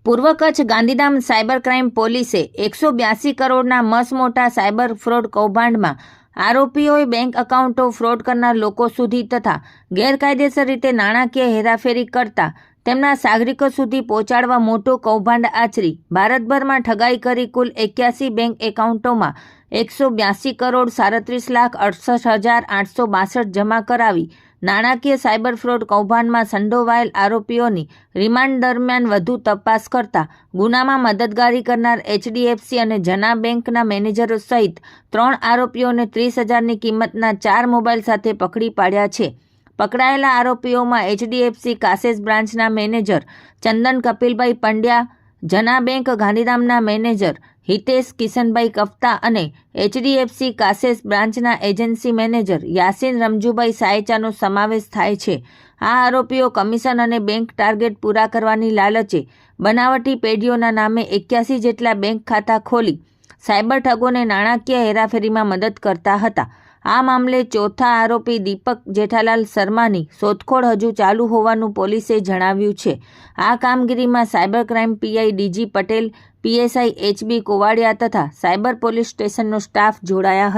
પૂર્વ Kutch Gandhidham cyber crime પોલીસે 182 કરોડના મસમોટા સાયબર ફ્રોડ કૌભાંડમાં આરોપીઓએ બેંક એકાઉન્ટો ફ્રોડ કરનાર લોકો સુધી તથા ગેરકાયદેસર રીતે નાણાકીય હેરાફેરી કરતા તેમના નાગરિકો સુધી પહોંચાડવા મોટું કૌભાંડ આચરી ભારતભરમાં ઠગાઈ કરી કુલ 81 બેંક એકાઉન્ટોમાં 182 કરોડ 37,68,862 જમા કરાવી નાણાકીય સાયબર ફ્રોડ કૌભાંડમાં સંડોવાયેલ આરોપીઓની રિમાન્ડ દરમિયાન વધુ તપાસ કરતા ગુનામાં મદદગારી કરનાર HDFC અને જના બેંકના મેનેજરો સહિત 3 આરોપીઓને 30,000ની કિંમતના 4 મોબાઈલ સાથે પકડી પાડ્યા છે. પકડાયેલા આરોપીઓમાં HDFC કાસેસ બ્રાન્ચના મેનેજર ચંદન કપિલભાઈ પંડ્યા, જના બેંક ગાંધીધામના મેનેજર હિતેશ કિશનભાઈ કફતા અને HDFC કાસેસ બ્રાન્ચના એજન્સી મેનેજર યાસીન રમજુભાઈ સાયચાનો સમાવેશ થાય છે. આ આરોપીઓ કમિશન અને બેંક ટાર્ગેટ પૂરા કરવાની લાલચે બનાવટી પેઢીઓના નામે 81 જેટલા બેંક ખાતા ખોલી સાયબર ઠગોને નાણાકીય હેરાફેરીમાં મદદ કરતા હતા. આ મામલે ચોથા આરોપી દીપક જેઠાલાલ શર્માની શોધખોળ હજુ ચાલુ હોવાનું પોલીસે જણાવ્યું છે. આ કામગીરીમાં cyber crime PI DG Patel, PSI HB કોવાડિયા તથા સાયબર પોલીસ સ્ટેશનનો સ્ટાફ જોડાયા હતા.